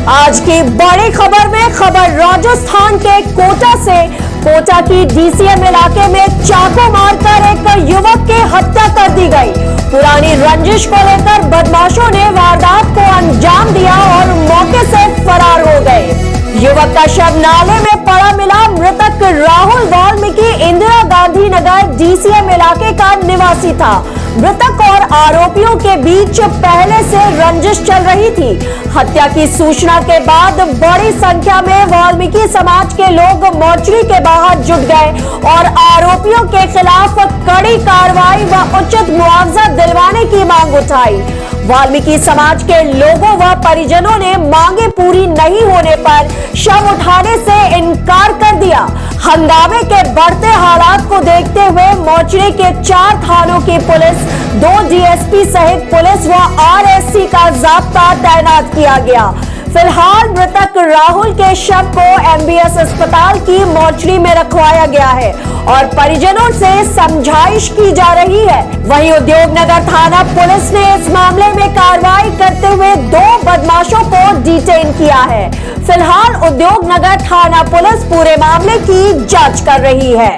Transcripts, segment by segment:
आज की बड़ी खबर में खबर राजस्थान के कोटा से। कोटा की डीसीएम इलाके में चाकू मारकर एक युवक की हत्या कर दी गई। पुरानी रंजिश को लेकर बदमाशों ने वारदात को अंजाम दिया और मौके से फरार हो गए। युवक का शव नाले में पड़ा मिला। मृतक राहुल वाल्मीकि इंदिरा गांधी नगर डीसीएम इलाके का निवासी था। मृतक और आरोपियों के बीच पहले से रंजिश चल रही थी। हत्या की सूचना के बाद बड़ी संख्या में वाल्मीकि समाज के लोग मोर्चरी के बाहर जुट गए और आरोपियों के खिलाफ कड़ी कार्रवाई व उचित मुआवजा दिलवाने की मांग उठाई। वाल्मीकि समाज के लोगों व परिजनों ने मांगे पूरी नहीं होने पर शव उठाने से इनकार कर दिया। हंगामे के बढ़ते हालात को देखते हुए मोर्चरी के 4 थानों की पुलिस, 2 डीएसपी सहित पुलिस व आरएससी का जाब्ता तैनात किया गया। फिलहाल मृतक राहुल के शव को एमबीएस अस्पताल की मोर्चरी में रखवाया गया है और परिजनों से समझाइश की जा रही है। वहीं उद्योगनगर थाना पुलिस ने इस मामले में कार्रवाई करते हुए 2 बदमाशों को डिटेन किया है। फिलहाल उद्योगनगर थाना पुलिस पूरे मामले की जांच कर रही है।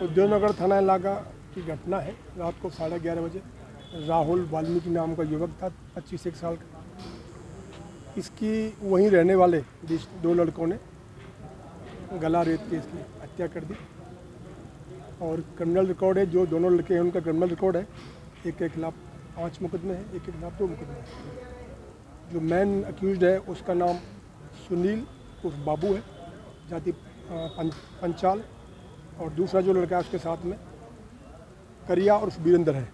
उद्योगनगर थाना इलाका की घटना है। रात को 11:30 बजे राहुल वाल्मीकि नाम का युवक था, 25 साल का। इसकी वहीं रहने वाले 2 लड़कों ने गला रेत के इसकी हत्या कर दी और क्रिमिनल रिकॉर्ड है। जो दोनों लड़के हैं उनका क्रिमिनल रिकॉर्ड है। एक के खिलाफ 5 मुकदमे हैं, एक के खिलाफ 2 मुकदमे हैं। जो मेन अक्यूज्ड है उसका नाम सुनील उर्फ बाबू है, जाति पंचाल, और दूसरा जो लड़का है उसके साथ में करिया उर्फ वीरेंद्र है,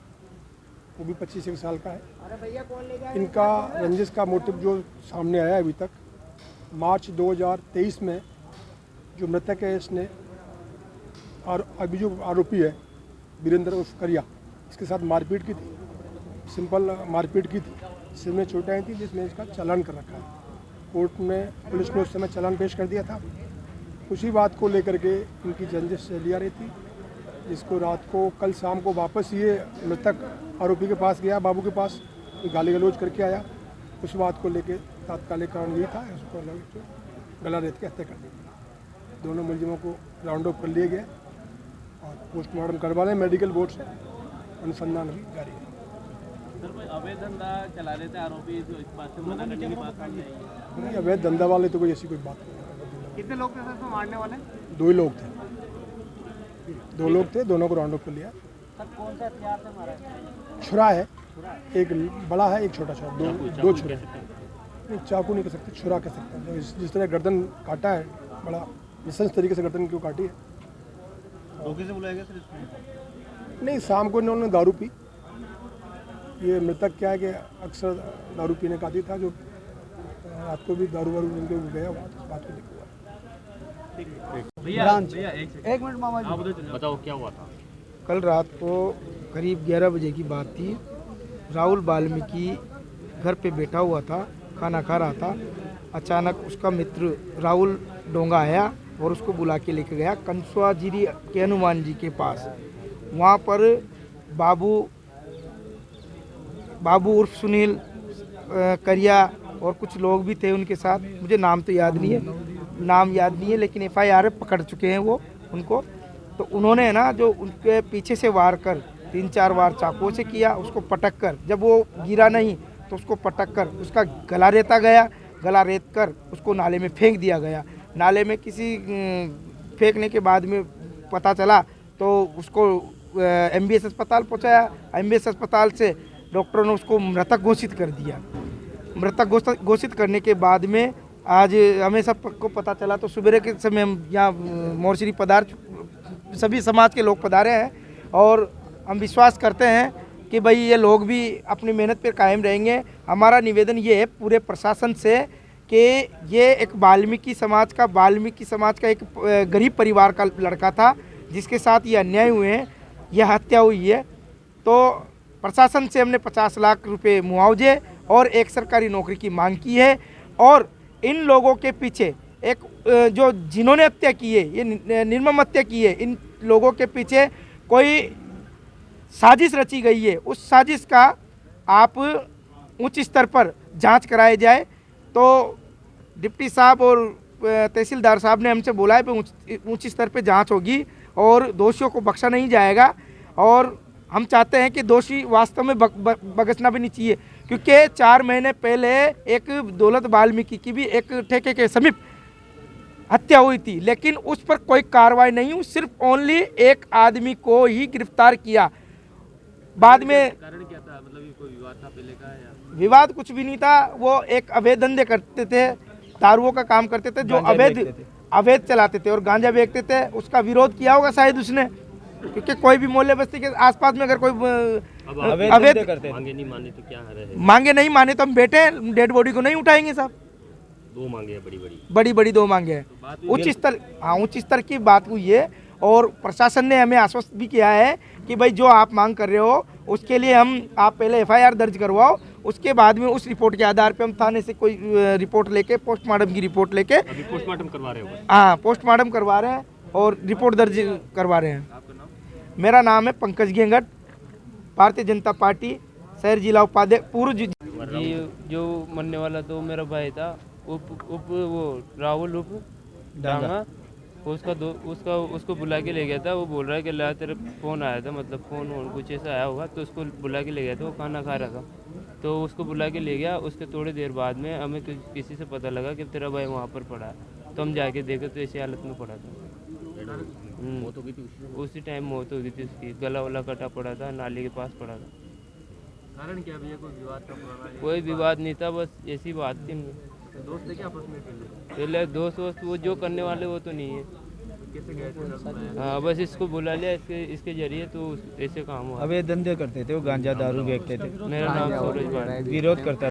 वो भी 25 साल का है। इनका रंजिश का मोटिव जो सामने आया अभी तक, मार्च 2023 में जो मृतक है इसने और अभी जो आरोपी है वीरेंद्र उर्फ करिया, इसके साथ मारपीट की थी। सिंपल मारपीट की थी, सिर में चोटें आई थी, जिसमें इसका चालान कर रखा है। कोर्ट में पुलिस ने उस समय चालान पेश कर दिया था। उसी बात को लेकर के इनकी रंजिश चली आ रही थी, जिसको रात को कल शाम को वापस ये मृतक आरोपी के पास गया, बाबू के पास, गाली गलौज करके आया। उस बात को लेके तात्कालिक कारण ये था, उसको गला रेत के हत्या कर दी। दोनों मुलजिमों को राउंड अप कर लिए गए और पोस्टमार्टम करवा रहे हैं मेडिकल बोर्ड से। अनुसंधान भी जारी है। सर, कोई अवैध धंधा चला रहे थे आरोपी, तो इस बात से मना करने की बात नहीं, अवैध धंधा वाले तो कोई ऐसी कोई बात नहीं। कितने लोग थे सर मारने वाले? 2 ही लोग थे, 2 लोग थे, दोनों को राउंड अप कर लिया। सर, कौन सा हथियार से मारा है? छुरा है, एक बड़ा है, एक छोटा छुरा, 2 छुरे। नहीं, चाकू नहीं कह सकते, छुरा कह सकते हैं। जिस तरह गर्दन काटा है, बड़ा निसंस तरीके से गर्दन क्यों काटी है। धोखे से बुलाया गया सर इसमें? नहीं, शाम को इन्होंने दारू पी। ये मृतक क्या है कि अक्सर दारू पीने का आदी था, जो रात को भी दारू वारू इनके गया हुआ, तो इस बात को देखा। भैया एक मिनट मामा जी, बताओ क्या हुआ था? कल रात को करीब 11 बजे की बात थी। राहुल वाल्मीकि घर पे बैठा हुआ था, खाना खा रहा था। अचानक उसका मित्र राहुल डोंगा आया और उसको बुला के लेके गया कंसुआजीरी के हनुमान जी के पास। वहाँ पर बाबू उर्फ सुनील, करिया और कुछ लोग भी थे उनके साथ। मुझे नाम तो याद नहीं है, लेकिन FIR पकड़ चुके हैं वो उनको। तो उन्होंने ना जो उनके पीछे से वार कर 3-4 बार चाकुओं से किया, उसको पटक कर, जब वो गिरा नहीं तो उसको पटक कर उसका गला रेत कर उसको नाले में फेंक दिया गया। नाले में किसी फेंकने के बाद में पता चला तो उसको MBS अस्पताल पहुंचाया। MBS अस्पताल से डॉक्टरों ने उसको मृतक घोषित कर दिया। मृतक घोषित करने के बाद में आज हमें सबको पता चला तो सुबह के समय हम यहाँ मोर्चरी सभी समाज के लोग पधारे हैं और हम विश्वास करते हैं कि भाई ये लोग भी अपनी मेहनत पर कायम रहेंगे। हमारा निवेदन ये है पूरे प्रशासन से कि ये एक वाल्मीकि समाज का एक गरीब परिवार का लड़का था, जिसके साथ ये अन्याय हुए हैं, यह हत्या हुई है। तो प्रशासन से हमने 50 लाख रुपए मुआवजे और एक सरकारी नौकरी की मांग की है। और इन लोगों के पीछे जो जिन्होंने हत्या की है, ये निर्मम हत्या की है, इन लोगों के पीछे कोई साजिश रची गई है। उस साजिश का आप उच्च स्तर पर जांच कराई जाए। तो डिप्टी साहब और तहसीलदार साहब ने हमसे बोला है कि उच्च स्तर पे जांच होगी और दोषियों को बख्शा नहीं जाएगा। और हम चाहते हैं कि दोषी वास्तव में बख्शना भी नहीं चाहिए, क्योंकि 4 महीने पहले एक दौलत वाल्मीकि की भी एक ठेके के समीप हत्या हुई थी, लेकिन उस पर कोई कार्रवाई नहीं हुई, सिर्फ ओनली एक आदमी को ही गिरफ्तार किया। बाद में कारण क्या था, मतलब ये कोई विवाद था पहले का या? विवाद कुछ भी नहीं था, वो एक अवैध धंधे करते थे, दारुओं का काम करते थे, जो अवैध चलाते थे और गांजा बेचते थे। उसका विरोध किया होगा शायद उसने, क्योंकि कोई भी मोहल्ले बस्ती के आसपास में अगर कोई अवैध करते मांगे नहीं माने तो क्या रहे? मांगे नहीं माने तो हम बैठे डेड बॉडी को नहीं उठाएंगे साहब। 2 मांगे हैं बड़ी बड़ी 2 मांगे हैं। उच्च स्तर की बात हुई है और प्रशासन ने हमें आश्वस्त भी किया है कि भाई जो आप मांग कर रहे हो उसके लिए आप पहले FIR दर्ज करवाओ, उसके बाद में उस रिपोर्ट के आधार पे हम थाने से कोई रिपोर्ट लेके, पोस्टमार्टम की रिपोर्ट लेके, अभी पोस्टमार्टम करवा रहे हो? हाँ, पोस्टमार्टम करवा रहे हैं और रिपोर्ट दर्ज करवा रहे हैं। मेरा नाम है पंकज गेंगट, भारतीय जनता पार्टी शहर जिला उपाध्यक्ष पूर्व। जी जो मरने वाला तो मेरा भाई था, वो राहुल उप डांगा, उसको बुला के ले गया था। वो बोल रहा है कि ला तेरे फ़ोन आया था, मतलब फ़ोन कुछ ऐसा आया होगा, तो उसको बुला के ले गया था। वो खाना खा रहा था तो उसको बुला के ले गया। उसके थोड़ी देर बाद में हमें किसी से पता लगा कि तेरा भाई वहाँ पर पड़ा है, तो हम जाके देखे तो ऐसी हालत में पड़ा था। मौत हो गई थी उसी टाइम मौत हो गई थी उसकी, गला वला कटा पड़ा था, नाली के पास पड़ा था। कारण क्या भैया, कोई विवाद था पुराना? कोई विवाद नहीं था, बस ऐसी बात थी। दोस्त थे क्या आपस में? पहले दोस्त वो जो करने वाले वो तो नहीं है। कैसे गए थे? हाँ, बस इसको बुला लिया, इसके जरिए तो ऐसे काम हुआ। अवैध धंधे करते थे, वो गांजा दारू बेचते थे, मेरा नाम सूरज भाई। विरोध करता